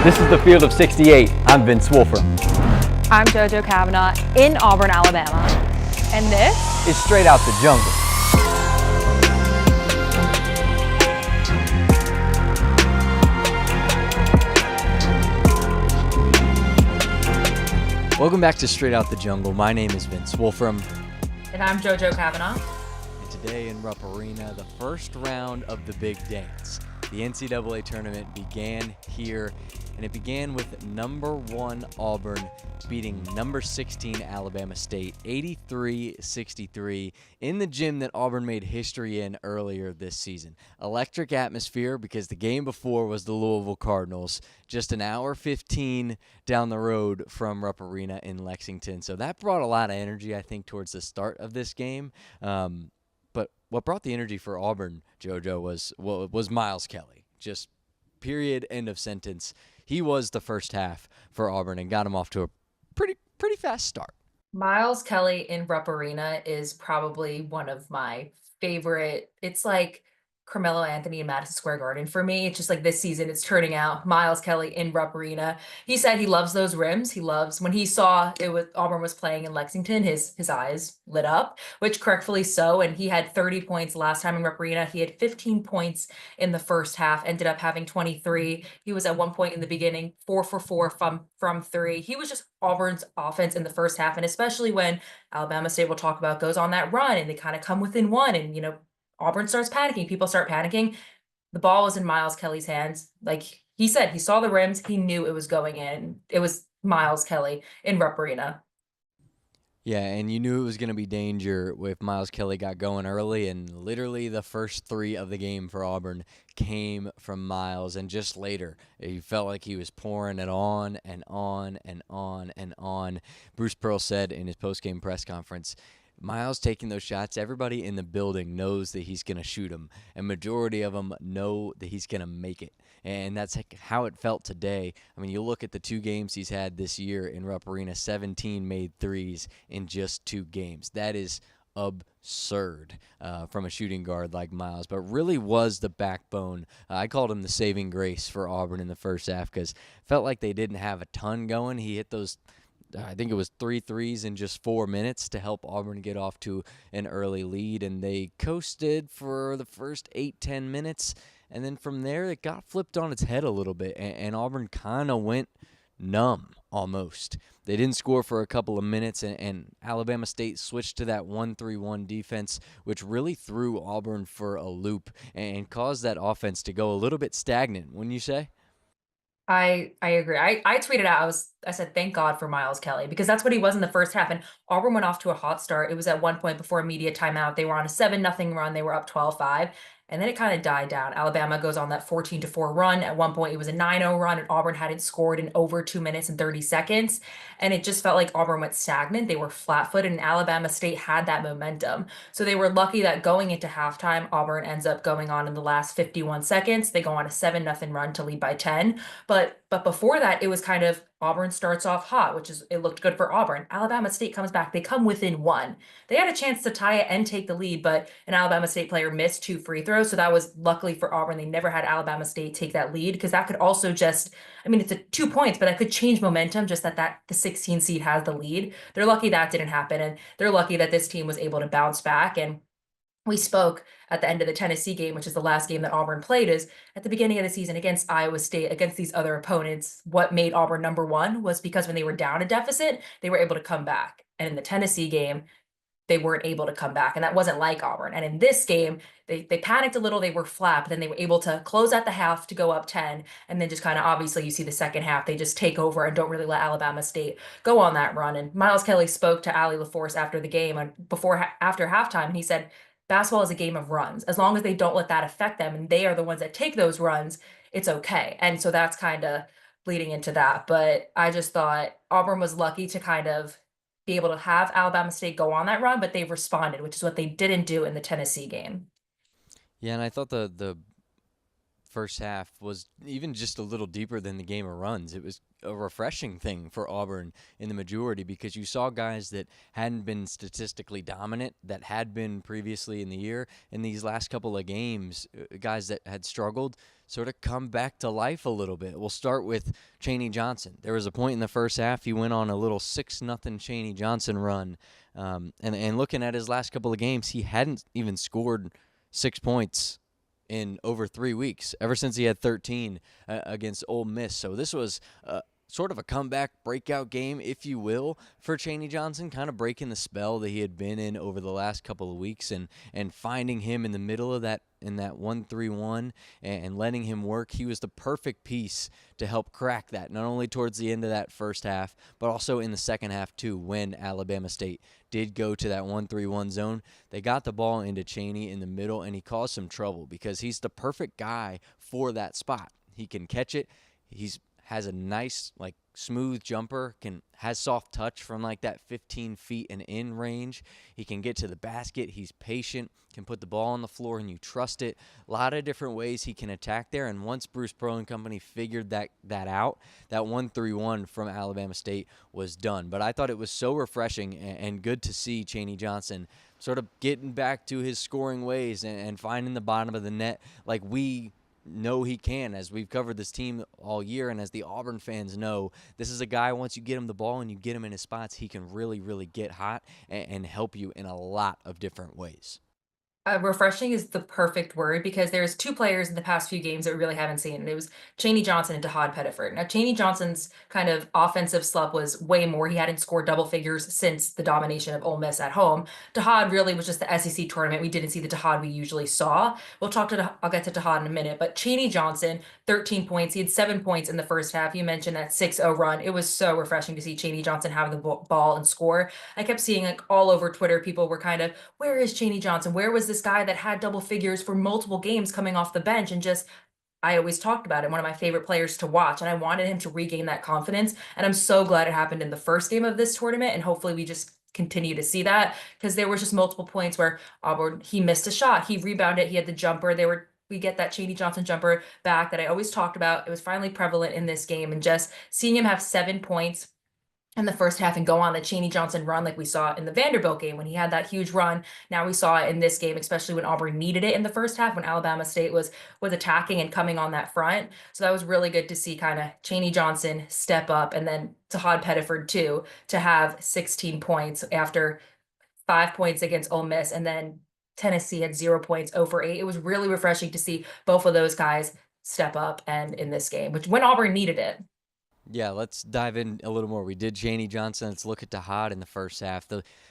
This is the Field of 68. I'm Vince Wolfram. I'm Jojo Cavanagh in Auburn, Alabama. And this is Straight Out the Jungle. Welcome back to Straight Out the Jungle. My name is Vince Wolfram. And I'm Jojo Cavanagh. And today in Rupp Arena, the first round of the big dance. The NCAA Tournament began here, and it began with number 1 Auburn beating number 16 Alabama State 83-63 in the gym that Auburn made history in earlier this season. Electric atmosphere because the game before was the Louisville Cardinals, just an hour 15 down the road from Rupp Arena in Lexington. So that brought a lot of energy, I think, towards the start of this game. But what brought the energy for Auburn, Jojo, was Miles Kelly. Just period, end of sentence. He was the first half for Auburn and got him off to a pretty fast start. Miles Kelly in Rupp Arena is probably one of my favorite. It's like Carmelo Anthony in Madison Square Garden. For me, it's just like this season, it's turning out Miles Kelly in Rupp Arena. He said he loves those rims. He loves when he saw it was Auburn was playing in Lexington, his eyes lit up, which correctly so. And he had 30 points last time in Rupp Arena. He had 15 points in the first half, ended up having 23. He was at one point in the beginning 4 for 4 from 3. He was just Auburn's offense in the first half, and especially when Alabama State, we'll talk about, goes on that run and they kind of come within one, and Auburn starts panicking. People start panicking. The ball was in Miles Kelly's hands. Like he said, he saw the rims. He knew it was going in. It was Miles Kelly in Rupp Arena. Yeah, and you knew it was going to be danger if Miles Kelly got going early, and literally the first 3 of the game for Auburn came from Miles, and just later, he felt like he was pouring it on and on and on and on. Bruce Pearl said in his post-game press conference, Miles taking those shots, everybody in the building knows that he's going to shoot them, and majority of them know that he's going to make it. And that's how it felt today. I mean, you look at the 2 games he's had this year in Rupp Arena, 17 made threes in just 2 games. That is absurd from a shooting guard like Miles, but really was the backbone. I called him the saving grace for Auburn in the first half because felt like they didn't have a ton going. He hit those, I think it was 3 threes in just 4 minutes to help Auburn get off to an early lead, and they coasted for the first 8-10 minutes, and then from there it got flipped on its head a little bit, and Auburn kind of went numb almost. They didn't score for a couple of minutes, and Alabama State switched to that 1-3-1 defense, which really threw Auburn for a loop and caused that offense to go a little bit stagnant, wouldn't you say? I agree. I tweeted out, I said, thank God for Miles Kelly, because that's what he was in the first half. And Auburn went off to a hot start. It was at one point before immediate timeout. They were on a 7-0 run. They were up 12-5. And then it kind of died down. Alabama goes on that 14-4 run. At one point, it was a 9-0 run, and Auburn hadn't scored in over 2 minutes and 30 seconds. And it just felt like Auburn went stagnant. They were flat-footed, and Alabama State had that momentum. So they were lucky that going into halftime, Auburn ends up going on in the last 51 seconds. They go on a 7-0 run to lead by 10. But before that, it was kind of Auburn starts off hot, it looked good for Auburn. Alabama State comes back. They come within 1. They had a chance to tie it and take the lead, but an Alabama State player missed 2 free throws. So that was luckily for Auburn. They never had Alabama State take that lead, because that could also just, it's a 2 points, but that could change momentum, just that the 16 seed has the lead. They're lucky that didn't happen, and they're lucky that this team was able to bounce back. And we spoke at the end of the Tennessee game, which is the last game that Auburn played, is at the beginning of the season against Iowa State, against these other opponents, what made Auburn number 1 was because when they were down a deficit, they were able to come back. And in the Tennessee game, they weren't able to come back, and that wasn't like Auburn. And in this game, they panicked a little, they were flat, but then they were able to close at the half to go up 10, and then just kind of, obviously, you see the second half, they just take over and don't really let Alabama State go on that run. And Miles Kelly spoke to Allie LaForce after the game, and after halftime, and he said, basketball is a game of runs. As long as they don't let that affect them, and they are the ones that take those runs, it's okay. And so that's kind of leading into that. But I just thought Auburn was lucky to kind of be able to have Alabama State go on that run, but they've responded, which is what they didn't do in the Tennessee game. Yeah, and I thought the first half was even just a little deeper than the game of runs. It was a refreshing thing for Auburn in the majority because you saw guys that hadn't been statistically dominant, that had been previously in the year, in these last couple of games, guys that had struggled sort of come back to life a little bit. We'll start with Chaney Johnson. There was a point in the first half he went on a little 6-0 Chaney Johnson run, and looking at his last couple of games, he hadn't even scored 6 points in over 3 weeks, ever since he had 13 against Ole Miss. So this was sort of a comeback breakout game, if you will, for Chaney Johnson, kind of breaking the spell that he had been in over the last couple of weeks and finding him in the middle of that, in that 1-3-1 and letting him work. He was the perfect piece to help crack that, not only towards the end of that first half, but also in the second half too, when Alabama State did go to that 1-3-1 zone. They got the ball into Chaney in the middle, and he caused some trouble because he's the perfect guy for that spot. He can catch it. He's has a nice, like, smooth jumper, has soft touch from like that 15 feet and in range. He can get to the basket. He's patient, can put the ball on the floor, and you trust it. A lot of different ways he can attack there. And once Bruce Pearl and company figured that out, that 1-3-1 from Alabama State was done. But I thought it was so refreshing and good to see Chaney Johnson sort of getting back to his scoring ways and finding the bottom of the net like we know he can, as we've covered this team all year, and as the Auburn fans know, this is a guy, once you get him the ball and you get him in his spots, he can really, really get hot and help you in a lot of different ways. Refreshing is the perfect word because there's two players in the past few games that we really haven't seen, and it was Chaney Johnson and Tahad Pettiford. Now, Chaney Johnson's kind of offensive slump was way more. He hadn't scored double figures since the domination of Ole Miss at home. Tahad really was just the SEC tournament. We didn't see the Tahad we usually saw. I'll get to Tahad in a minute, but Chaney Johnson, 13 points. He had 7 points in the first half. You mentioned that 6-0 run. It was so refreshing to see Chaney Johnson have the ball and score. I kept seeing, like, all over Twitter, people were kind of, where is Chaney Johnson? Where was this guy that had double figures for multiple games coming off the bench? And just, I always talked about it, one of my favorite players to watch, and I wanted him to regain that confidence. And I'm so glad it happened in the first game of this tournament, and hopefully we just continue to see that, because there was just multiple points where Auburn, he missed a shot, he rebounded, he had the jumper. We get that Chaney Johnson jumper back that I always talked about. It was finally prevalent in this game, and just seeing him have 7 points in the first half and go on the Chaney Johnson run like we saw in the Vanderbilt game when he had that huge run. Now we saw it in this game, especially when Auburn needed it in the first half, when Alabama State was attacking and coming on that front. So that was really good to see kind of Chaney Johnson step up, and then Tahad Pettiford too, to have 16 points after 5 points against Ole Miss, and then Tennessee had 0 points over 8. It was really refreshing to see both of those guys step up and in this game, which when Auburn needed it. Yeah, let's dive in a little more. We did Chaney Johnson. Let's look at Tahad in the first half.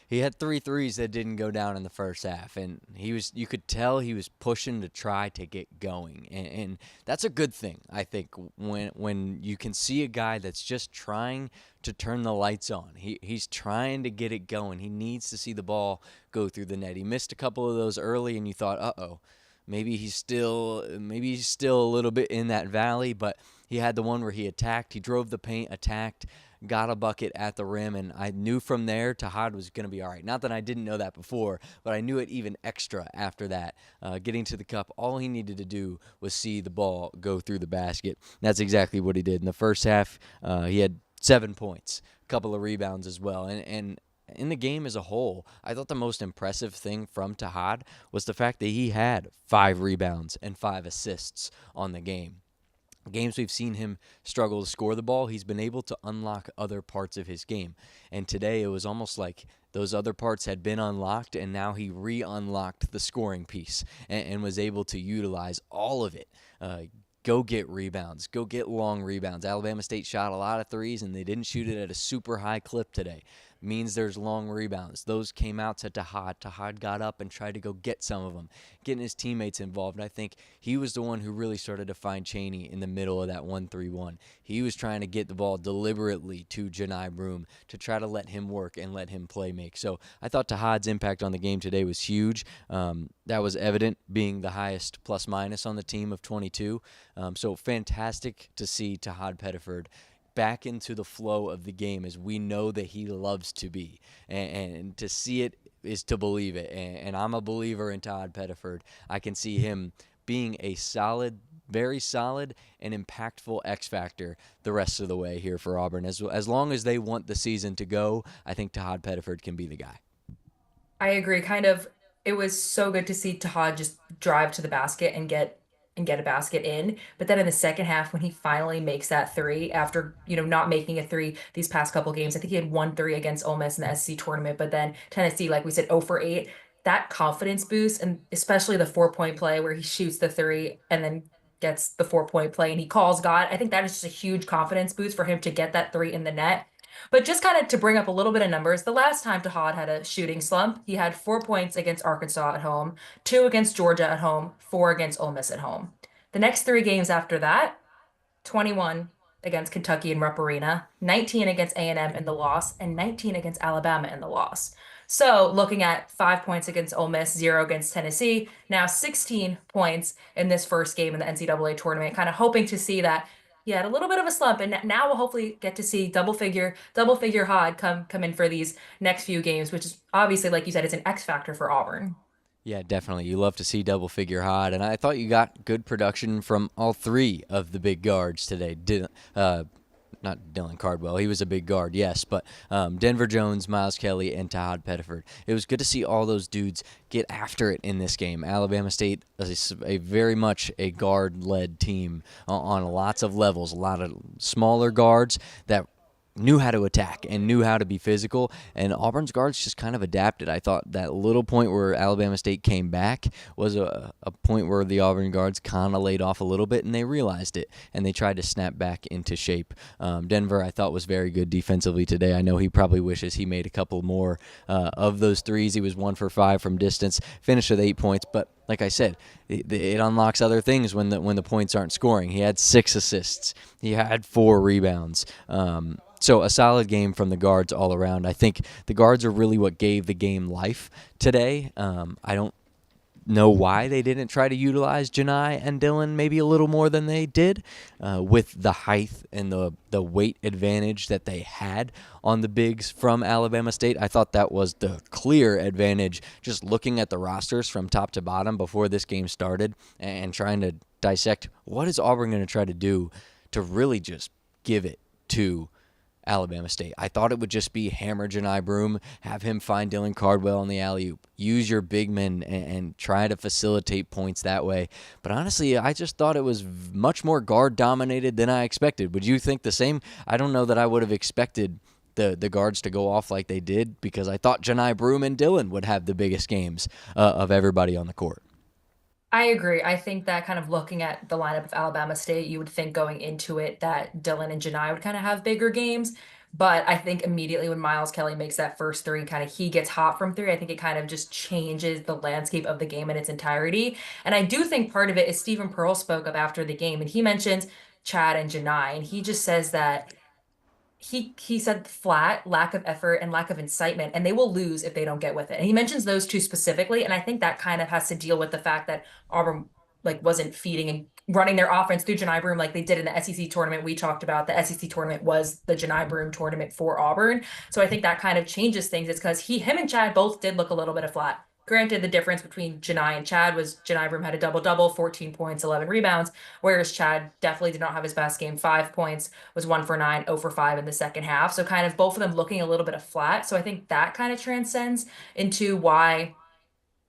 He had 3 threes that didn't go down in the first half, and you could tell he was pushing to try to get going, and that's a good thing, I think, when you can see a guy that's just trying to turn the lights on. He's trying to get it going. He needs to see the ball go through the net. He missed a couple of those early, and you thought, uh-oh, maybe he's still a little bit in that valley, but he had the one where he attacked. He drove the paint, attacked, got a bucket at the rim, and I knew from there Tahad was going to be all right. Not that I didn't know that before, but I knew it even extra after that. Getting to the cup, all he needed to do was see the ball go through the basket. That's exactly what he did. In the first half, he had 7 points, a couple of rebounds as well, and in the game as a whole, I thought the most impressive thing from Tahad was the fact that he had 5 rebounds and 5 assists on the game. Games we've seen him struggle to score the ball, he's been able to unlock other parts of his game. And today it was almost like those other parts had been unlocked, and now he re-unlocked the scoring piece and was able to utilize all of it. Go get rebounds. Go get long rebounds. Alabama State shot a lot of threes, and they didn't shoot it at a super high clip today. Means there's long rebounds. Those came out to Tahad. Tahad got up and tried to go get some of them, getting his teammates involved. And I think he was the one who really started to find Chaney in the middle of that 1-3-1. He was trying to get the ball deliberately to Johni Broome to try to let him work and let him play make. So I thought Tahad's impact on the game today was huge. That was evident, being the highest plus-minus on the team of 22. So fantastic to see Tahad Pettiford back into the flow of the game as we know that he loves to be. And to see it is to believe it. And I'm a believer in Tahad Pettiford. I can see him being a solid very solid and impactful X factor the rest of the way here for Auburn. As long as they want the season to go, I think Todd Pettiford can be the guy. I agree. Kind of, it was so good to see Tahad just drive to the basket and get a basket in. But then in the second half, when he finally makes that three after, not making a three these past couple games, I think he had 1 3 against Ole Miss in the SEC tournament, but then Tennessee, like we said, 0 for 8. That confidence boost, and especially the 4 point play where he shoots the three and then gets the 4 point play and he calls God. I think that is just a huge confidence boost for him to get that three in the net. But just kind of to bring up a little bit of numbers, the last time Tahad had a shooting slump, he had 4 points against Arkansas at home, two against Georgia at home, four against Ole Miss at home. The next 3 games after that, 21 against Kentucky in Rupp Arena, 19 against A&M in the loss, and 19 against Alabama in the loss. So looking at 5 points against Ole Miss, zero against Tennessee, now 16 points in this first game in the NCAA tournament, kind of hoping to see that he had a little bit of a slump, and now we'll hopefully get to see double figure Hod come in for these next few games, which is obviously, like you said, it's an X factor for Auburn. Yeah, definitely. You love to see double figure Hod, and I thought you got good production from all three of the big guards today. Not Dylan Cardwell. He was a big guard, yes, but Denver Jones, Miles Kelly, and Todd Pettiford. It was good to see all those dudes get after it in this game. Alabama State is a very much a guard-led team on lots of levels, a lot of smaller guards that knew how to attack and knew how to be physical, and Auburn's guards just kind of adapted. I thought that little point where Alabama State came back was a point where the Auburn guards kind of laid off a little bit, and they realized it, and they tried to snap back into shape. Denver, I thought, was very good defensively today. I know he probably wishes he made a couple more of those threes. He was 1 for 5 from distance, finished with 8 points, but like I said, it unlocks other things when the points aren't scoring. He had 6 assists. He had 4 rebounds. So a solid game from the guards all around. I think the guards are really what gave the game life today. I don't know why they didn't try to utilize Johni and Dylan maybe a little more than they did with the height and the weight advantage that they had on the bigs from Alabama State. I thought that was the clear advantage just looking at the rosters from top to bottom before this game started and trying to dissect what is Auburn going to try to do to really just give it to Alabama State. I thought it would just be hammer Johni Broome, have him find Dylan Cardwell on the alley-oop, use your big men and try to facilitate points that way. But honestly, I just thought it was much more guard-dominated than I expected. Would you think the same? I don't know that I would have expected the guards to go off like they did because I thought Johni Broome and Dylan would have the biggest games of everybody on the court. I agree. I think that kind of looking at the lineup of Alabama State, you would think going into it that Dylan and Janai would kind of have bigger games. But I think immediately when Miles Kelly makes that first three, kind of he gets hot from three, I think it kind of just changes the landscape of the game in its entirety. And I do think part of it is Stephen Pearl spoke of after the game, and he mentions Chad and Janai, and he just says that he said flat lack of effort and lack of incitement, and they will lose if they don't get with it. And he mentions those two specifically, and I think that kind of has to deal with the fact that Auburn like wasn't feeding and running their offense through Johni Broome like they did in the SEC tournament. We talked about the SEC tournament was the Johni Broome tournament for Auburn, so I think that kind of changes things. It's because him and Chad both did look a little bit of flat. Granted, the difference between Janai and Chad was Janai Broome had a double-double, 14 points, 11 rebounds, whereas Chad definitely did not have his best game. 5 points, was 1 for 9, 0 for 5 in the second half. So kind of both of them looking a little bit of flat. So I think that kind of transcends into why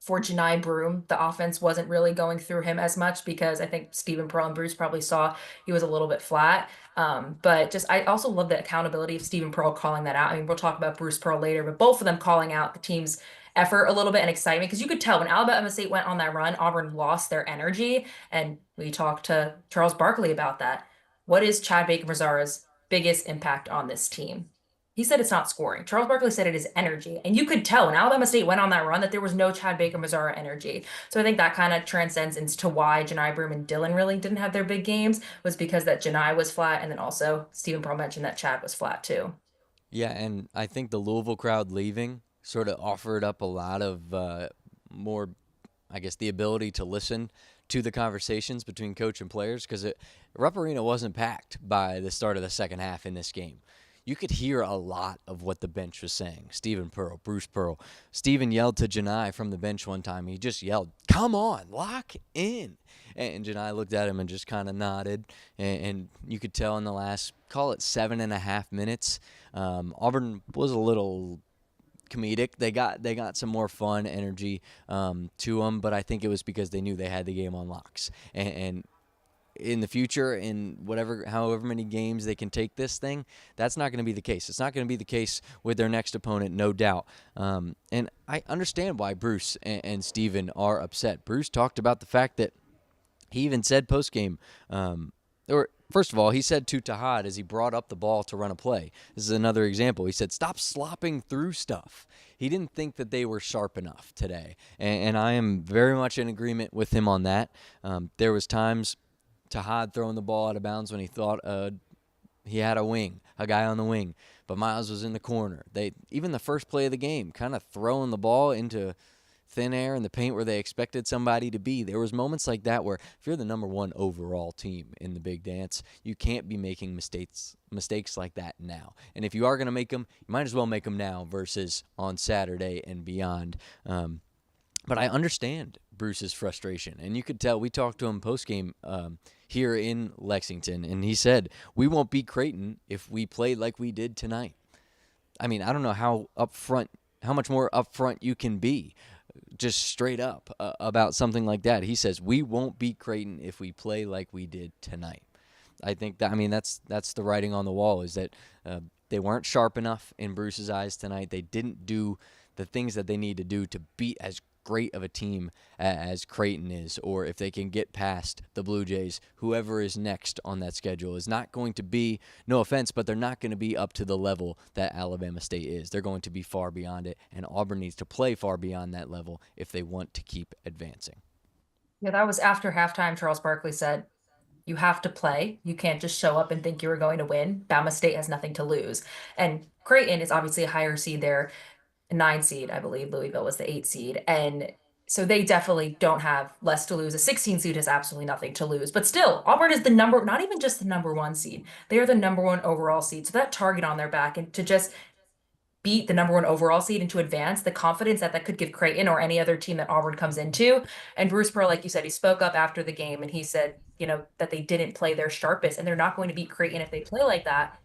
for Johni Broome, the offense wasn't really going through him as much because I think Stephen Pearl and Bruce probably saw he was a little bit flat. But just I also love the accountability of Stephen Pearl calling that out. I mean, we'll talk about Bruce Pearl later, but both of them calling out the team's effort a little bit and excitement because you could tell when Alabama State went on that run, Auburn lost their energy. And we talked to Charles Barkley about that. What is Chad Baker-Mazara's biggest impact on this team? He said it's not scoring. Charles Barkley said it is energy. And you could tell when Alabama State went on that run that there was no Chad Baker-Mazara energy. So I think that kind of transcends into why Johni Broome and Dylan really didn't have their big games was because that Johni was flat. And then also Stephen Pearl mentioned that Chad was flat too. Yeah, and I think the Louisville crowd leaving sort of offered up a lot of more, I guess, the ability to listen to the conversations between coach and players because Rupp Arena wasn't packed by the start of the second half in this game. you could hear a lot of what the bench was saying. Stephen Pearl, Bruce Pearl. Stephen yelled to Johni from the bench one time. He just yelled, "Come on, lock in." And Johni looked at him and just kind of nodded. And you could tell in the last, call it 7.5 minutes, Auburn was a little comedic. They got some more fun energy to them, but I think it was because they knew they had the game on locks. And in the future, in however many games they can take this thing, that's not going to be the case. It's not going to be the case with their next opponent, no doubt. And I understand why Bruce and Steven are upset. Bruce talked about the fact that he even said post-game, or first of all, he said to Tahad as he brought up the ball to run a play. This is another example. He said, "Stop slopping through stuff." He didn't think that they were sharp enough today, and I am very much in agreement with him on that. There was times Tahad throwing the ball out of bounds when he thought he had a guy on the wing, but Miles was in the corner. Even the first play of the game, kind of throwing the ball into thin air in the paint where they expected somebody to be. There was moments like that where if you're the number one overall team in the big dance, you can't be making mistakes like that now. And if you are going to make them, you might as well make them now versus on Saturday and beyond. But I understand Bruce's frustration, and you could tell. We talked to him post-game here in Lexington, and he said, "We won't beat Creighton if we play like we did tonight." I mean, I don't know how much more upfront you can be, just straight up about something like that. He says, "We won't beat Creighton if we play like we did tonight." I think that's the writing on the wall, is that they weren't sharp enough in Bruce's eyes tonight. They didn't do the things that they need to do to beat as great of a team as Creighton is, or if they can get past the Blue Jays, whoever is next on that schedule is not going to be, no offense, but they're not going to be up to the level that Alabama State is. They're going to be far beyond it, and Auburn needs to play far beyond that level if they want to keep advancing. Yeah, that was after halftime. Charles Barkley said, "You have to play. You can't just show up and think you were going to win. Bama State has nothing to lose." And Creighton is obviously a higher seed there, a 9 seed, I believe. Louisville was the 8 seed. And so they definitely don't have less to lose. A 16 seed has absolutely nothing to lose. But still, Auburn is not even just the number one seed. They are the number one overall seed. So that target on their back, and to just beat the number one overall seed and to advance, the confidence that could give Creighton or any other team that Auburn comes into. And Bruce Pearl, like you said, he spoke up after the game and he said, that they didn't play their sharpest and they're not going to beat Creighton if they play like that.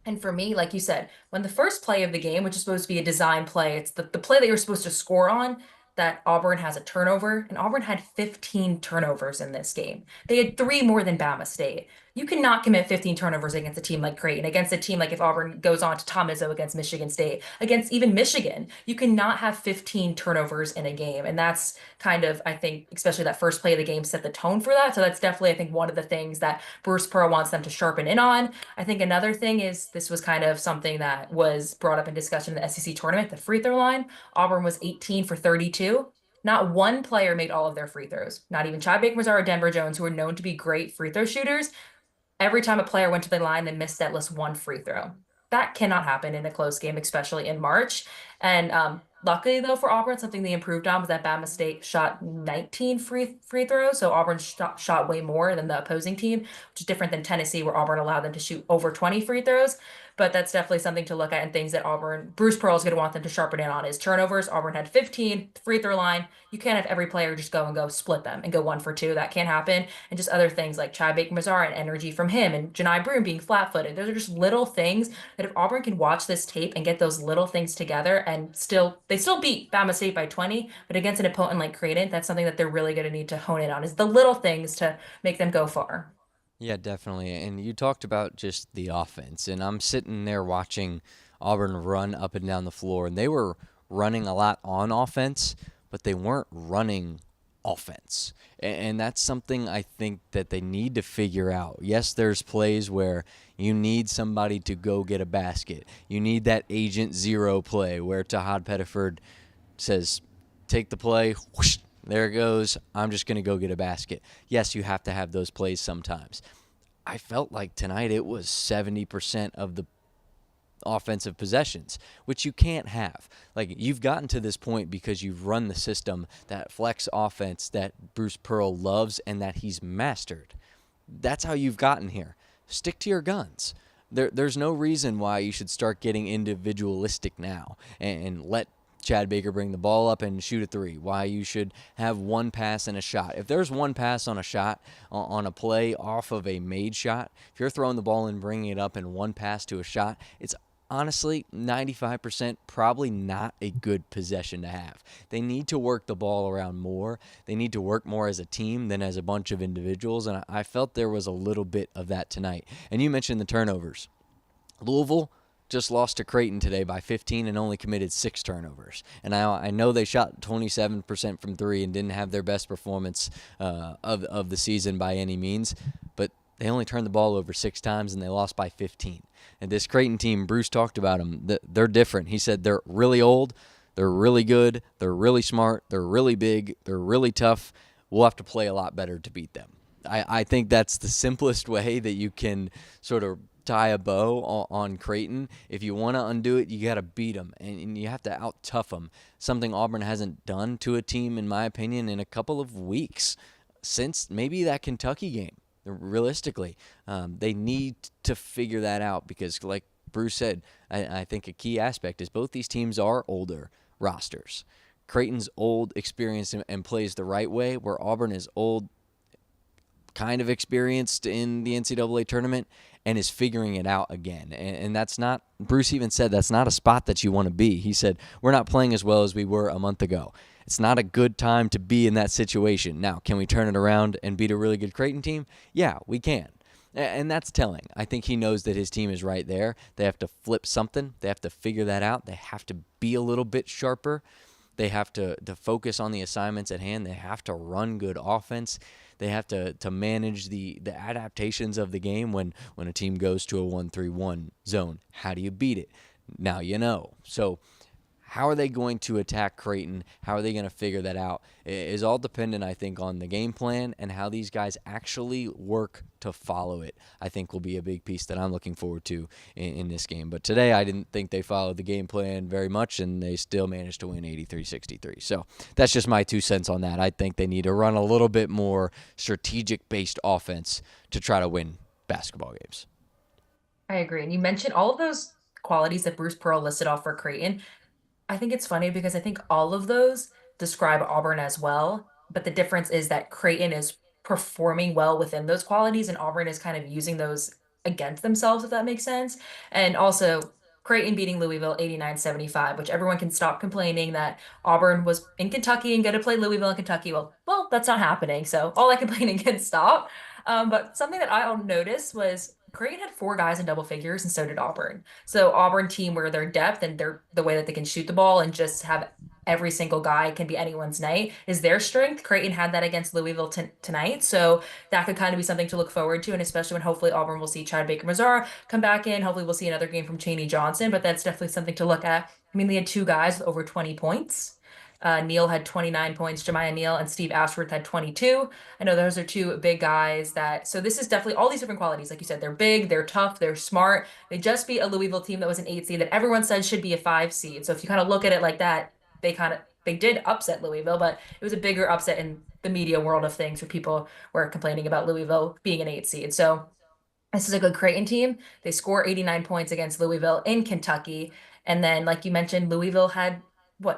And for me, like you said, when the first play of the game, which is supposed to be a design play, it's the play that you're supposed to score on, that Auburn has a turnover, and Auburn had 15 turnovers in this game. They had 3 more than Bama State. You cannot commit 15 turnovers against a team like Creighton, against a team like if Auburn goes on to Tom Izzo against Michigan State, against even Michigan. You cannot have 15 turnovers in a game. And that's kind of, I think, especially that first play of the game set the tone for that. So that's definitely, I think, one of the things that Bruce Pearl wants them to sharpen in on. I think another thing is this was kind of something that was brought up in discussion in the SEC tournament, the free throw line. Auburn was 18 for 32. Not one player made all of their free throws. Not even Chad Baker-Mazar or Denver Jones, who are known to be great free throw shooters. Every time a player went to the line, they missed at least one free throw. That cannot happen in a close game, especially in March. And luckily, though, for Auburn, something they improved on was that Bama State shot 19 free throws. So Auburn shot way more than the opposing team, which is different than Tennessee, where Auburn allowed them to shoot over 20 free throws. But that's definitely something to look at, and things that Bruce Pearl is going to want them to sharpen in on is turnovers. Auburn had 15, free throw line. You can't have every player just go split them and go 1 for 2. That can't happen. And just other things like Chad Baker-Mazar and energy from him, and Johni Broome being flat-footed. Those are just little things that if Auburn can watch this tape and get those little things together, and they still beat Bama State by 20, but against an opponent like Creighton, that's something that they're really going to need to hone in on, is the little things to make them go far. Yeah, definitely. And you talked about just the offense, and I'm sitting there watching Auburn run up and down the floor, and they were running a lot on offense, but they weren't running offense. And that's something I think that they need to figure out. Yes, there's plays where you need somebody to go get a basket. You need that agent zero play where Tahad Pettiford says, take the play, whoosh, there it goes. I'm just going to go get a basket. Yes, you have to have those plays sometimes. I felt like tonight it was 70% of the offensive possessions, which you can't have. Like, you've gotten to this point because you've run the system, that flex offense that Bruce Pearl loves and that he's mastered. That's how you've gotten here. Stick to your guns. there's no reason why you should start getting individualistic now and let Chad Baker bring the ball up and shoot a three. Why you should have one pass and a shot. If there's one pass on a shot, on a play off of a made shot, if you're throwing the ball and bringing it up in one pass to a shot, it's honestly 95% probably not a good possession to have. They need to work the ball around more. They need to work more as a team than as a bunch of individuals, and I felt there was a little bit of that tonight. And you mentioned the turnovers. Louisville just lost to Creighton today by 15 and only committed 6 turnovers. And I know they shot 27% from three and didn't have their best performance of the season by any means, but they only turned the ball over 6 times and they lost by 15. And this Creighton team, Bruce talked about them, they're different. He said they're really old, they're really good, they're really smart, they're really big, they're really tough. We'll have to play a lot better to beat them. I think that's the simplest way that you can sort of tie a bow on Creighton. If you want to undo it, you got to beat them, and you have to out-tough them, something Auburn hasn't done to a team, in my opinion, in a couple of weeks since maybe that Kentucky game. Realistically, they need to figure that out because, like Bruce said, I think a key aspect is both these teams are older rosters. Creighton's old, experienced, and plays the right way, where Auburn is old, kind of experienced in the NCAA tournament, and is figuring it out again. And that's not, Bruce even said, that's not a spot that you want to be. He said, we're not playing as well as we were a month ago. It's not a good time to be in that situation. Now, can we turn it around and beat a really good Creighton team? Yeah, we can. And that's telling. I think he knows that his team is right there. They have to flip something. They have to figure that out. They have to be a little bit sharper. They have to focus on the assignments at hand. They have to run good offense. They have to manage the adaptations of the game when a team goes to a 1-3-1 zone. How do you beat it? Now you know. So how are they going to attack Creighton? How are they going to figure that out? It is all dependent, I think, on the game plan and how these guys actually work to follow it. I think will be a big piece that I'm looking forward to in this game. But today I didn't think they followed the game plan very much, and they still managed to win 83-63. So that's just my 2 cents on that. I think they need to run a little bit more strategic-based offense to try to win basketball games. I agree. And you mentioned all of those qualities that Bruce Pearl listed off for Creighton. I think it's funny because I think all of those describe Auburn as well, but the difference is that Creighton is performing well within those qualities and Auburn is kind of using those against themselves, if that makes sense. And also Creighton beating Louisville 89-75, which everyone can stop complaining that Auburn was in Kentucky and going to play Louisville in Kentucky. Well, that's not happening. So all that complaining can stop. But something that I noticed was Creighton had 4 guys in double figures, and so did Auburn. So Auburn team where their depth and their the way that they can shoot the ball and just have every single guy can be anyone's night is their strength. Creighton had that against Louisville tonight, so that could kind of be something to look forward to, and especially when hopefully Auburn will see Chad Baker-Mazara come back in. Hopefully we'll see another game from Chaney Johnson, but that's definitely something to look at. I mean, they had 2 guys with over 20 points. Neal had 29 points, Jemiah Neal and Steve Ashworth had 22. I know those are 2 big guys so this is definitely all these different qualities. Like you said, they're big, they're tough, they're smart. They just beat a Louisville team that was an 8 seed that everyone said should be a 5 seed. So if you kind of look at it like that, they did upset Louisville, but it was a bigger upset in the media world of things where people were complaining about Louisville being an 8 seed. So this is a good Creighton team. They score 89 points against Louisville in Kentucky. And then, like you mentioned, Louisville had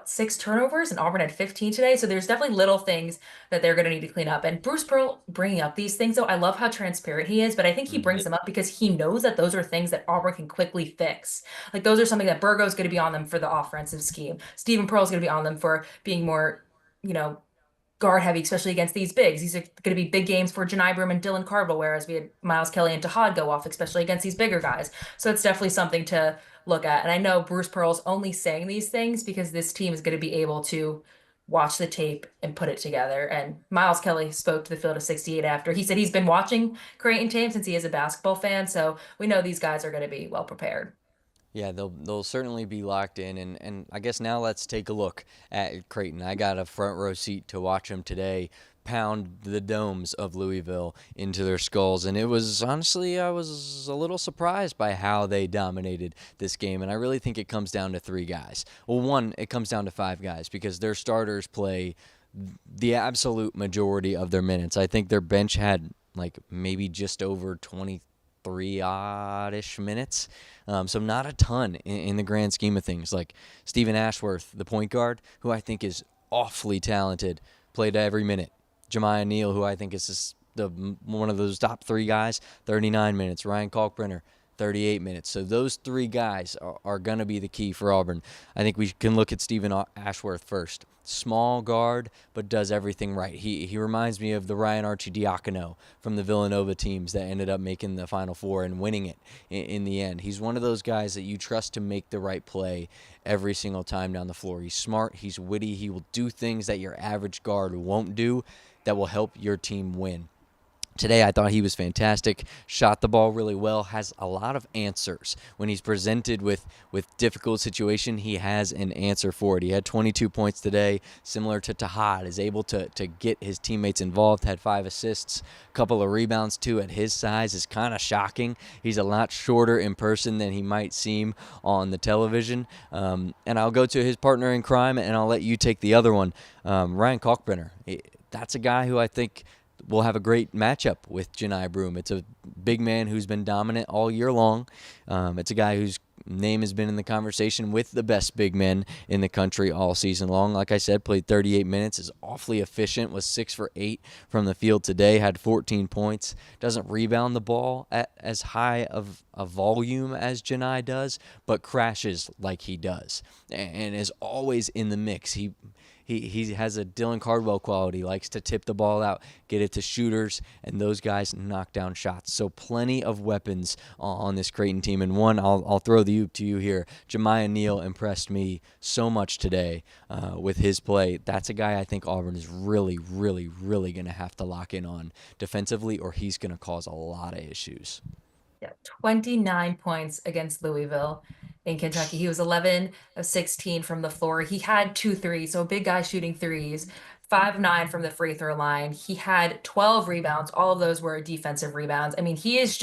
6 turnovers and Auburn had 15 today. So there's definitely little things that they're going to need to clean up. And Bruce Pearl bringing up these things, though, I love how transparent he is, but I think he brings them up because he knows that those are things that Auburn can quickly fix. Like those are something that Burgo's going to be on them for the offensive scheme. Stephen Pearl's going to be on them for being more, guard heavy, especially against these bigs. These are going to be big games for Johni Broome and Dylan Cardwell, whereas we had Miles Kelly and Tahad go off, especially against these bigger guys. So it's definitely something to look at. And I know Bruce Pearl's only saying these things because this team is going to be able to watch the tape and put it together. And Miles Kelly spoke to the Field of 68 after. He said he's been watching Creighton tape since he is a basketball fan. So we know these guys are going to be well prepared. Yeah, they'll certainly be locked in, and I guess now let's take a look at Creighton. I got a front row seat to watch them today pound the domes of Louisville into their skulls, and it was honestly, I was a little surprised by how they dominated this game, and I really think it comes down to 3 guys. Well, one, it comes down to 5 guys because their starters play the absolute majority of their minutes. I think their bench had maybe just over 20 3 oddish minutes. So not a ton in the grand scheme of things. Like Stephen Ashworth, the point guard, who I think is awfully talented, played every minute. Jemiah Neal, who I think is just one of those top 3 guys, 39 minutes. Ryan Kalkbrenner, 38 minutes. So those 3 guys are going to be the key for Auburn. I think we can look at Stephen Ashworth first. Small guard, but does everything right. He reminds me of the Ryan Arcidiacono from the Villanova teams that ended up making the Final Four and winning it in the end. He's one of those guys that you trust to make the right play every single time down the floor. He's smart. He's witty. He will do things that your average guard won't do that will help your team win. Today, I thought he was fantastic, shot the ball really well, has a lot of answers. When he's presented with difficult situation, he has an answer for it. He had 22 points today, similar to Tahad, is able to get his teammates involved, had 5 assists, a couple of rebounds too at his size. Is kind of shocking. He's a lot shorter in person than he might seem on the television. And I'll go to his partner in crime, and I'll let you take the other one. Ryan Kalkbrenner, that's a guy who I think will have a great matchup with Johni Broome. It's a big man who's been dominant all year long. It's a guy whose name has been in the conversation with the best big men in the country all season long. Like I said, played 38 minutes, is awfully efficient, was 6 for 8 from the field today, had 14 points, doesn't rebound the ball at as high of a volume as Johni does, but crashes like he does and is always in the mix. He has a Dylan Cardwell quality, likes to tip the ball out, get it to shooters, and those guys knock down shots. So plenty of weapons on this Creighton team. And one, I'll throw to you here. Jemiah Neal impressed me so much today with his play. That's a guy I think Auburn is really, really, really going to have to lock in on defensively, or he's going to cause a lot of issues. Yeah, 29 points against Louisville in Kentucky. He was 11 of 16 from the floor. He had 2 threes, so a big guy shooting threes, 5-9 from the free throw line. He had 12 rebounds. All of those were defensive rebounds. I mean, he's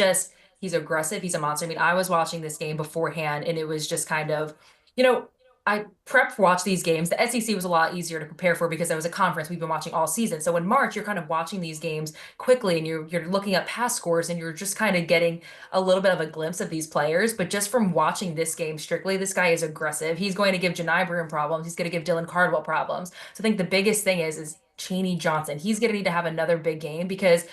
aggressive. He's a monster. I mean, I was watching this game beforehand, and it was just kind of, you know, I prep watch these games. The SEC was a lot easier to prepare for because it was a conference we've been watching all season. So in March, you're kind of watching these games quickly and you're looking at past scores and you're just kind of getting a little bit of a glimpse of these players. But just from watching this game strictly, this guy is aggressive. He's going to give Johni Broome problems. He's going to give Dylan Cardwell problems. So I think the biggest thing is Chaney Johnson. He's going to need to have another big game because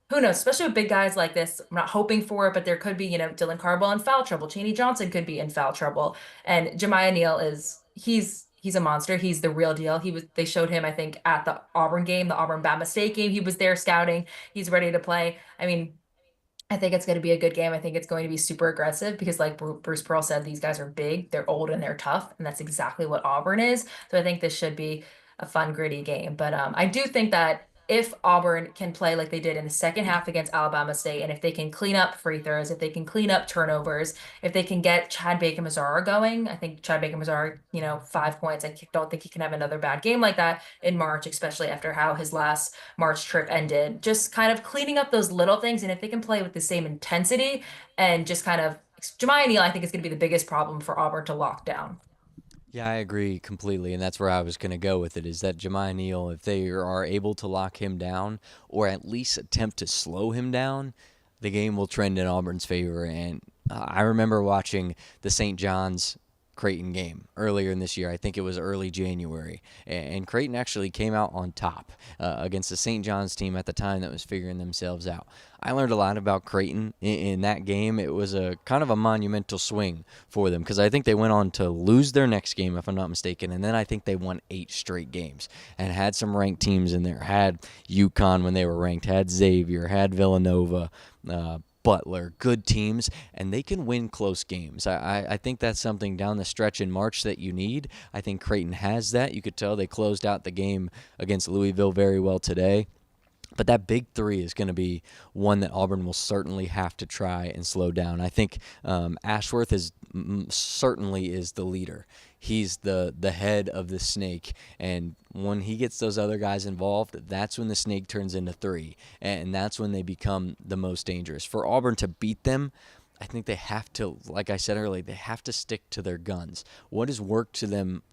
who knows, especially with big guys like this. I'm not hoping for it, but there could be, Dylan Cardwell in foul trouble. Chaney Johnson could be in foul trouble. And Jemiah Neal he's a monster. He's the real deal. They showed him, I think, at the Auburn game, the Auburn-Bama State game. He was there scouting. He's ready to play. I mean, I think it's going to be a good game. I think it's going to be super aggressive because, like Bruce Pearl said, these guys are big, they're old, and they're tough, and that's exactly what Auburn is. So I think this should be a fun, gritty game. But I do think that if Auburn can play like they did in the second half against Alabama State, and if they can clean up free throws, if they can clean up turnovers, if they can get Chad Bacon-Mazara going, I think Chad Bacon-Mazara, 5 points. I don't think he can have another bad game like that in March, especially after how his last March trip ended. Just kind of cleaning up those little things, and if they can play with the same intensity and just kind of Jemiah Neal, I think is going to be the biggest problem for Auburn to lock down. Yeah, I agree completely, and that's where I was going to go with it, is that Jemiah Neal, if they are able to lock him down or at least attempt to slow him down, the game will trend in Auburn's favor. And I remember watching the St. John's Creighton game earlier in this year. I think it was early January, and Creighton actually came out on top against the St. John's team at the time that was figuring themselves out. I learned a lot about Creighton in that game. It was a kind of a monumental swing for them because I think they went on to lose their next game, if I'm not mistaken, and then I think they won 8 straight games and had some ranked teams in there. Had UConn when they were ranked, had Xavier, had Villanova, Butler, good teams, and they can win close games. I think that's something down the stretch in March that you need. I think Creighton has that. You could tell they closed out the game against Louisville very well today. But that big 3 is going to be one that Auburn will certainly have to try and slow down. I think Ashworth certainly is the leader. He's the head of the snake, and when he gets those other guys involved, that's when the snake turns into 3, and that's when they become the most dangerous. For Auburn to beat them, I think they have to, like I said earlier, they have to stick to their guns. What has worked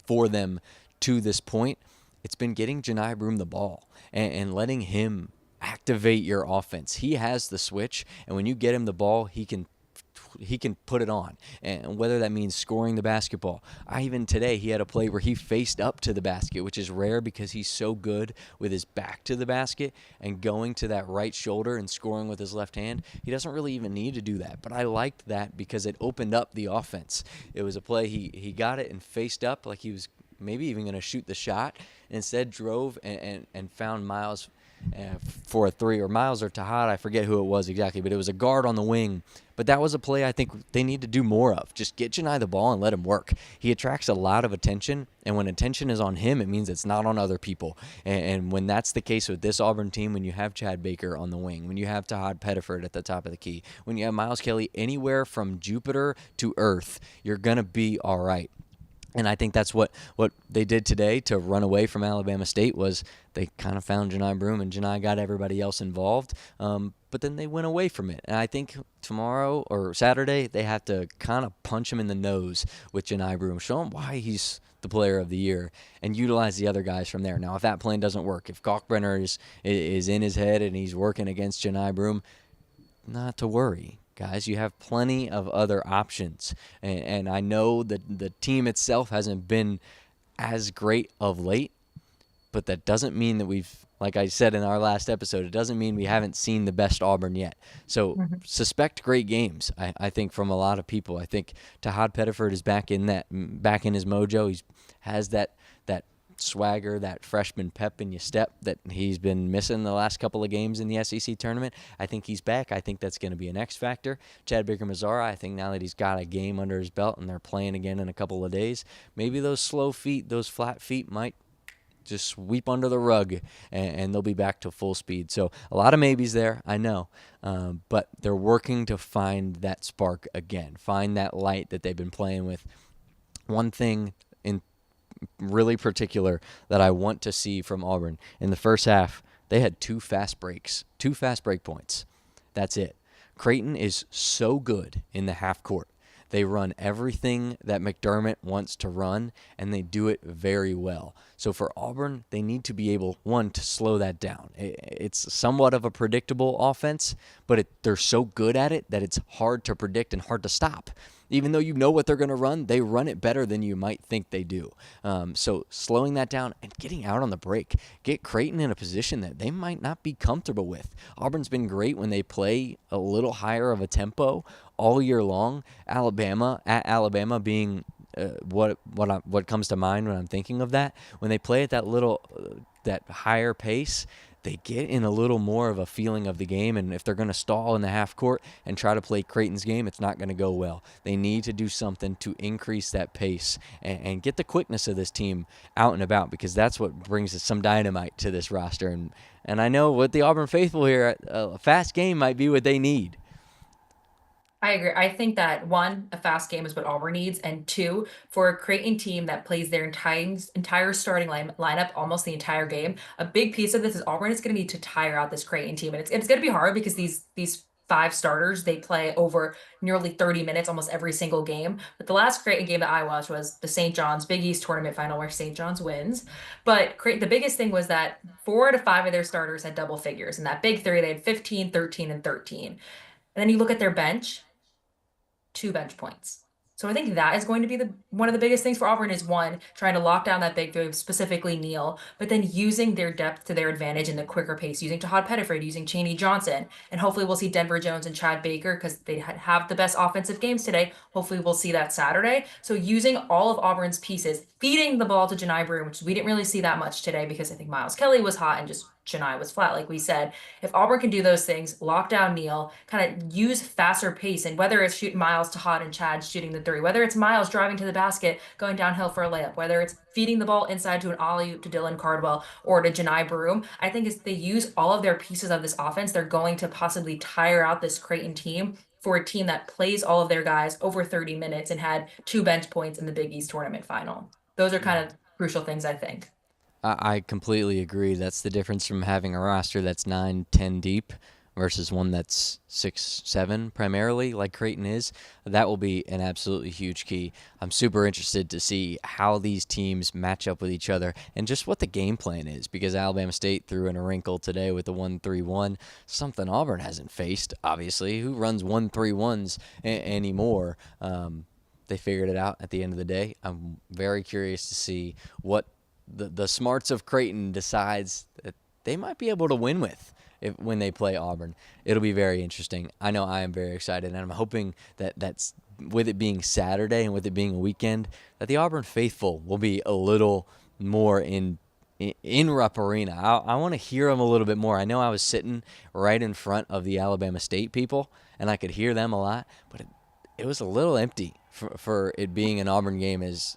for them to this point? It's been getting Johni Broome the ball and letting him activate your offense. He has the switch, and when you get him the ball, he can put it on, and whether that means scoring the basketball. Even today, he had a play where he faced up to the basket, which is rare because he's so good with his back to the basket and going to that right shoulder and scoring with his left hand. He doesn't really even need to do that, but I liked that because it opened up the offense. It was a play, he got it and faced up like he was maybe even going to shoot the shot, and instead drove and found Miles for a three, or Miles or Tahad, I forget who it was exactly, but it was a guard on the wing. But that was a play I think they need to do more of. Just get Johni the ball and let him work. He attracts a lot of attention, and when attention is on him, it means it's not on other people. And when that's the case with this Auburn team, when you have Chad Baker on the wing, when you have Tahad Pettiford at the top of the key, when you have Miles Kelly anywhere from Jupiter to Earth, you're going to be all right. And I think that's what they did today to run away from Alabama State. Was they kind of found Johni Broome, and Johni got everybody else involved. But then they went away from it. And I think tomorrow or Saturday they have to kind of punch him in the nose with Johni Broome, show him why he's the player of the year, and utilize the other guys from there. Now, if that plan doesn't work, if Kalkbrenner is in his head and he's working against Johni Broome, not to worry. Guys, you have plenty of other options. And I know that the team itself hasn't been as great of late, but that doesn't mean that like I said in our last episode, it doesn't mean we haven't seen the best Auburn yet. So suspect great games, I think, from a lot of people. I think Tahad Pettiford is back in his mojo. He has that swagger, that freshman pep in your step that he's been missing the last couple of games in the SEC tournament. I think he's back. I think that's going to be an X factor. Chad Baker-Mazara, I think now that he's got a game under his belt and they're playing again in a couple of days, maybe those slow feet, those flat feet might just sweep under the rug, and they'll be back to full speed. So a lot of maybes there, I know, but they're working to find that spark again, find that light that they've been playing with. One thing in really particular that I want to see from Auburn in the first half, they had two fast break points. That's it. Creighton is so good in the half court. They run everything that McDermott wants to run, and they do it very well. So for Auburn, they need to be able, one, to slow that down. It's somewhat of a predictable offense, but they're so good at it that it's hard to predict and hard to stop. Even though you know what they're going to run, they run it better than you might think they do. So slowing that down and getting out on the break, get Creighton in a position that they might not be comfortable with. Auburn's been great when they play a little higher of a tempo all year long. Alabama being what comes to mind when I'm thinking of that. When they play at that higher pace, they get in a little more of a feeling of the game, and if they're going to stall in the half court and try to play Creighton's game, it's not going to go well. They need to do something to increase that pace and get the quickness of this team out and about, because that's what brings some dynamite to this roster. And I know with the Auburn faithful here, a fast game might be what they need. I agree. I think that one, a fast game is what Auburn needs, and two, for a Creighton team that plays their entire starting lineup almost the entire game, a big piece of this is Auburn is going to need to tire out this Creighton team, and it's going to be hard because these five starters, they play over nearly 30 minutes almost every single game. But the last Creighton game that I watched was the St. John's Big East tournament final where St. John's wins. But the biggest thing was that 4 out of 5 of their starters had double figures, and that big three, they had 15, 13, and 13. And then you look at their bench, 2 bench points. So I think that is going to be one of the biggest things for Auburn is, one, trying to lock down that big three, specifically Neal, but then using their depth to their advantage in the quicker pace, using Tahad Pettiford, using Chaney Johnson, and hopefully we'll see Denver Jones and Chad Baker because they have the best offensive games today. Hopefully we'll see that Saturday. So using all of Auburn's pieces, feeding the ball to Johni Broome, which we didn't really see that much today because I think Miles Kelly was hot and just Johni was flat, like we said. If Auburn can do those things, lock down Neal, kind of use faster pace, and whether it's shooting Miles to Hod and Chad shooting the three, whether it's Miles driving to the basket, going downhill for a layup, whether it's feeding the ball inside to an alley-oop to Dylan Cardwell or to Johni Broome, I think if they use all of their pieces of this offense, they're going to possibly tire out this Creighton team for a team that plays all of their guys over 30 minutes and had 2 bench points in the Big East tournament final. Those are kind of crucial things, I think. I completely agree. That's the difference from having a roster that's 9, 10 deep versus one that's 6'7" primarily, like Creighton is. That will be an absolutely huge key. I'm super interested to see how these teams match up with each other and just what the game plan is, because Alabama State threw in a wrinkle today with the 1-3-1, something Auburn hasn't faced, obviously. Who runs 1-3-1s anymore? They figured it out at the end of the day. I'm very curious to see what the smarts of Creighton decides that they might be able to win with when they play Auburn. It'll be very interesting. I know I am very excited, and I'm hoping that's with it being Saturday and with it being a weekend, that the Auburn faithful will be a little more in Rupp Arena. I want to hear them a little bit more. I know I was sitting right in front of the Alabama State people, and I could hear them a lot, but it was a little empty for it being an Auburn game, as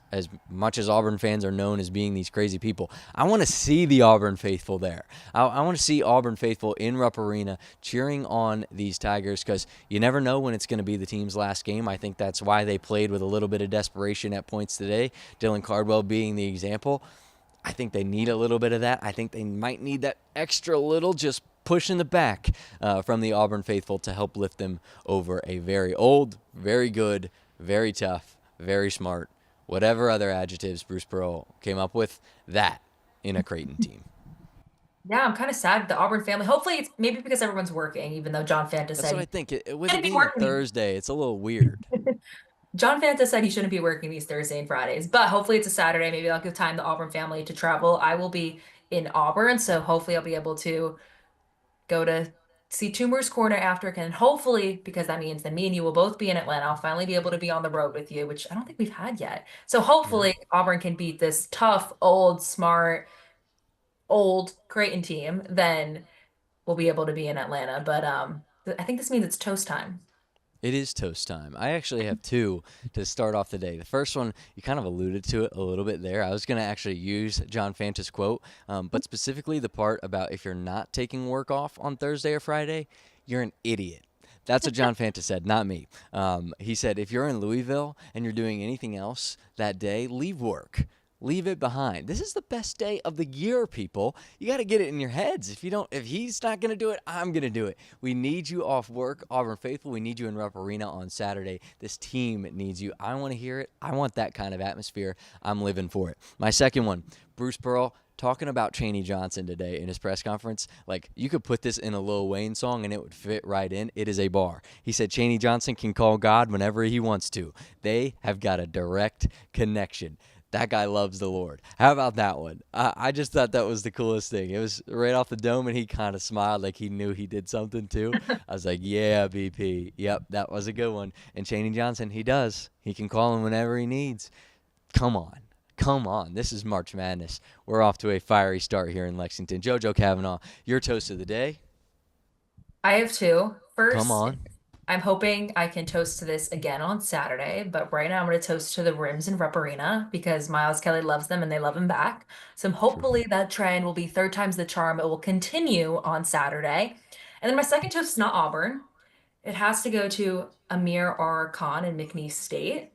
much as Auburn fans are known as being these crazy people. I want to see the Auburn faithful there. I want to see Auburn faithful in Rupp Arena cheering on these Tigers, because you never know when it's going to be the team's last game. I think that's why they played with a little bit of desperation at points today, Dylan Cardwell being the example. I think they need a little bit of that. I think they might need that extra little just push in the back from the Auburn faithful to help lift them over a very old, very good, very tough, very smart, whatever other adjectives Bruce Pearl came up with, that in a Creighton team. Yeah, I'm kind of sad. The Auburn family. Hopefully, it's maybe because everyone's working, even though John Fanta That's said what I he think. With it shouldn't be being a working. Thursday, it's a little weird. John Fanta said he shouldn't be working these Thursday and Fridays, but hopefully it's a Saturday. Maybe I'll give time the Auburn family to travel. I will be in Auburn, so hopefully I'll be able to go to see Toomer's Corner after, and hopefully, because that means that me and you will both be in Atlanta, I'll finally be able to be on the road with you, which I don't think we've had yet. So No. hopefully Auburn can beat this tough, old, smart, old Creighton team, then we'll be able to be in Atlanta. But I think this means it's toast time. It is toast time. I actually have two to start off the day. The first one, you kind of alluded to it a little bit there. I was going to actually use John Fanta's quote, but specifically the part about if you're not taking work off on Thursday or Friday, you're an idiot. That's what John Fanta said, not me. He said, if you're in Louisville and you're doing anything else that day, leave work. Leave it behind. This is the best day of the year, people. You got to get it in your heads. If he's not going to do it, I'm going to do it. We need you off work, Auburn faithful. We need you in Rupp Arena on Saturday. This team needs you. I want to hear it. I want that kind of atmosphere. I'm living for it. My second one, Bruce Pearl talking about Chaney Johnson today in his press conference. Like, you could put this in a Lil Wayne song and it would fit right in. It is a bar. He said Chaney Johnson can call God whenever he wants to. They have got a direct connection. That guy loves the Lord. How about that one? I just thought that was the coolest thing. It was right off the dome, and he kind of smiled like he knew he did something too. I was like, yeah, BP. Yep, that was a good one. And Chaney Johnson, he does. He can call him whenever he needs. Come on. Come on. This is March Madness. We're off to a fiery start here in Lexington. Jojo Cavanagh, your toast of the day. I have two. Come First, on. I'm hoping I can toast to this again on Saturday, but right now I'm going to toast to the rims in Rupp Arena because Miles Kelly loves them and they love him back. So True. hopefully that trend will be third time's the charm. It will continue on Saturday. And then my second toast is not Auburn. It has to go to Amir R. Khan and McNeese State.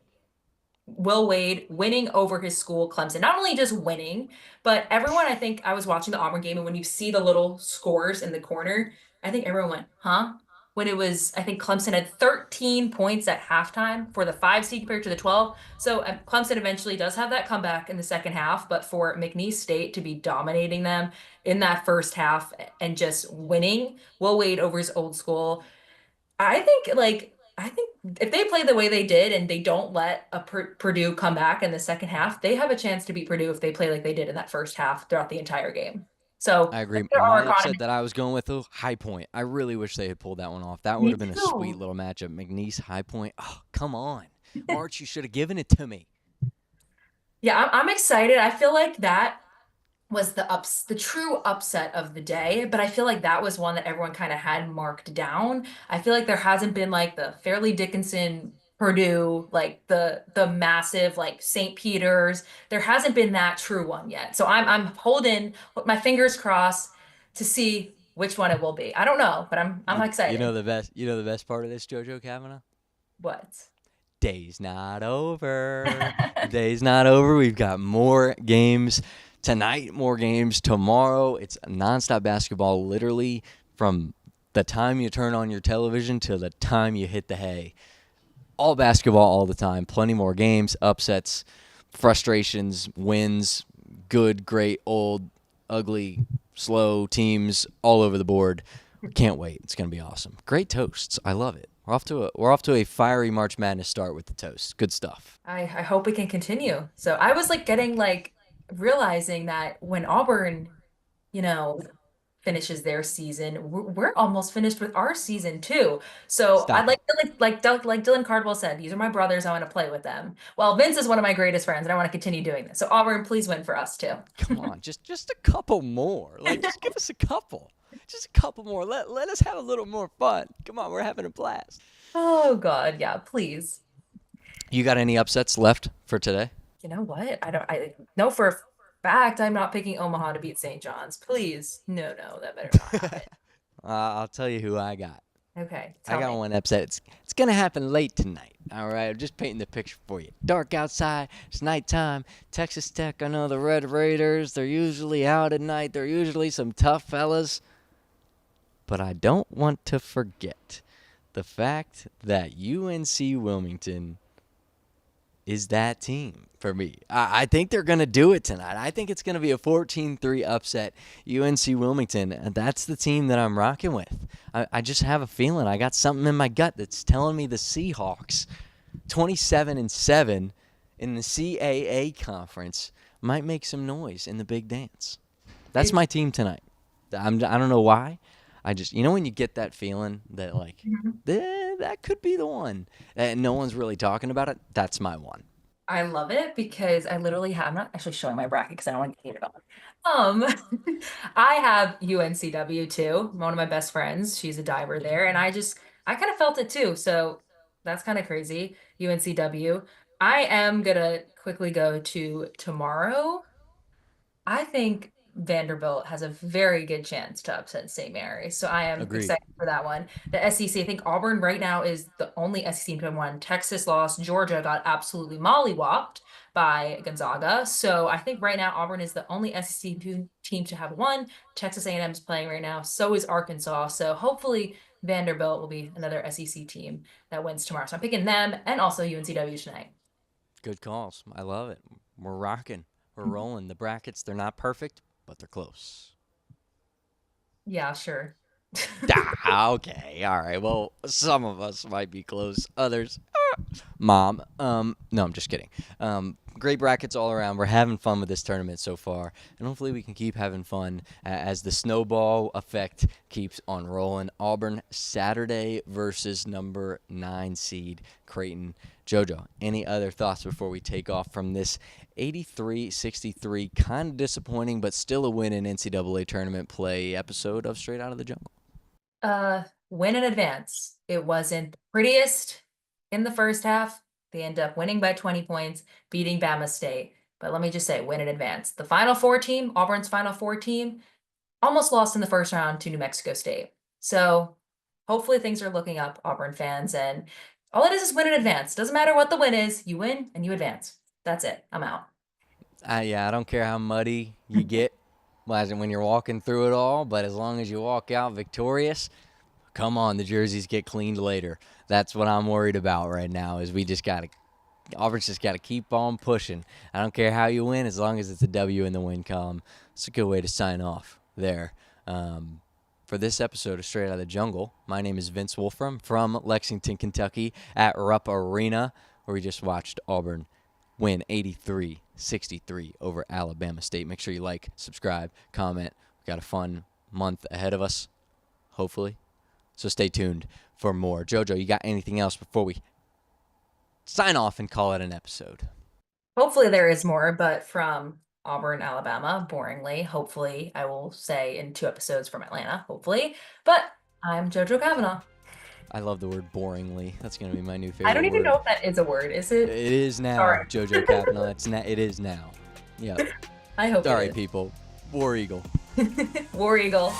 Will Wade winning over his school, Clemson. Not only just winning, but everyone, I think I was watching the Auburn game, and when you see the little scores in the corner, I think everyone went, huh? When it was, I think Clemson had 13 points at halftime for the 5 seed compared to the 12. So Clemson eventually does have that comeback in the second half, but for McNeese State to be dominating them in that first half and just winning, Will Wade over his old school, I think if they play the way they did and they don't let Purdue come back in the second half, they have a chance to beat Purdue if they play like they did in that first half throughout the entire game. So I agree. there are My upset economy. that I was going with, though, High Point. I really wish they had pulled that one off. That would Me have been a sweet too. little matchup. McNeese, High Point. Oh, come on. March, you should have given it to me. Yeah, I'm excited. I feel like that was the true upset of the day, but I feel like that was one that everyone kind of had marked down. I feel like there hasn't been like the Fairleigh Dickinson Purdue, like the massive like St. Peter's. There hasn't been that true one yet. So I'm holding with my fingers crossed to see which one it will be. I don't know, but I'm You know excited. the best. You know the best part of this, JoJo Kavanagh. What? Day's not over. The day's not over. We've got more games tonight, more games tomorrow. It's nonstop basketball, literally from the time you turn on your television to the time you hit the hay. All basketball all the time. Plenty more games, upsets, frustrations, wins, good, great, old, ugly, slow teams all over the board. Can't wait. It's going to be awesome. Great toasts. I love it. We're off to a fiery March Madness start with the toast. Good stuff. I hope we can continue. So I was like getting like realizing that when Auburn, you know, finishes their season, we're almost finished with our season too. So I'd Stop like it. to like Dylan Cardwell said, these are my brothers. I want to play with them. Well, Vince is one of my greatest friends, and I want to continue doing this. So Auburn, please win for us too. Come on, just a couple more. Like, just give us a couple. Just a couple more. Let us have a little more fun. Come on, we're having a blast. Oh God, yeah, please. You got any upsets left for today? You know what? I know for a fact I'm not picking Omaha to beat St. John's. Please. No, that better not happen. I'll tell you who I got. Okay, I tell got me. one upset. It's gonna happen late tonight. All right, I'm just painting the picture for you. Dark outside. It's nighttime. Texas Tech. I know the Red Raiders. They're usually out at night. They're usually some tough fellas. But I don't want to forget the fact that UNC Wilmington is that team for me. I think they're going to do it tonight. I think it's going to be a 14-3 upset. UNC Wilmington, and that's the team that I'm rocking with. I just have a feeling. I got something in my gut that's telling me the Seahawks, 27-7 in the CAA conference, might make some noise in the big dance. That's my team tonight. I don't know why. I just, when you get that feeling that, like, that could be the one, and no one's really talking about it, that's my one. I love it because I literally have, I'm not actually showing my bracket because I don't want to get it on. I have UNCW too. One of my best friends, she's a diver there, and I kind of felt it too. So that's kind of crazy. UNCW. I am gonna quickly go to tomorrow. I think Vanderbilt has a very good chance to upset St. Mary's. So I am Agreed. excited for that one. The SEC, I think Auburn right now is the only SEC team to have won. Texas lost. Georgia got absolutely mollywopped by Gonzaga. So I think right now Auburn is the only SEC team to have won. Texas A&M is playing right now. So is Arkansas. So hopefully Vanderbilt will be another SEC team that wins tomorrow. So I'm picking them and also UNCW tonight. Good calls. I love it. We're rocking. We're rolling. The brackets, they're not perfect, but they're close. Yeah, sure. Okay. All right. Well, some of us might be close. Others, Mom. No, I'm just kidding. Great brackets all around. We're having fun with this tournament so far, and hopefully we can keep having fun as the snowball effect keeps on rolling. Auburn Saturday versus number 9 seed Creighton. Jojo, any other thoughts before we take off from this 83-63, kind of disappointing, but still a win in NCAA tournament play episode of Straight Out of the Jungle? Win in advance. It wasn't the prettiest in the first half. They end up winning by 20 points, beating Bama State. But let me just say, win in advance. The Final Four team, Auburn's Final Four team, almost lost in the first round to New Mexico State. So hopefully things are looking up, Auburn fans. And all it is win in advance. Doesn't matter what the win is. You win and you advance. That's it. I'm out. Yeah, I don't care how muddy you get when you're walking through it all, but as long as you walk out victorious, come on, the jerseys get cleaned later. That's what I'm worried about right now is Auburn's just got to keep on pushing. I don't care how you win as long as it's a W in the win column. It's a good way to sign off there. For this episode of Straight Out of the Jungle, my name is Vince Wolfram from Lexington, Kentucky at Rupp Arena, where we just watched Auburn win 83-63 over Alabama State. Make sure you like, subscribe, comment. We've got a fun month ahead of us, hopefully. So stay tuned for more. Jojo, you got anything else before we sign off and call it an episode? Hopefully there is more, but from Auburn, Alabama, boringly. Hopefully, I will say in 2 episodes from Atlanta, hopefully. But I'm Jojo Cavanagh. I love the word boringly. That's going to be my new favorite I don't even word. know if that is a word. Is it? It is now, Sorry. Jojo Cavanagh. It is now. Yep. I hope All it right, is. people. War Eagle. War Eagle.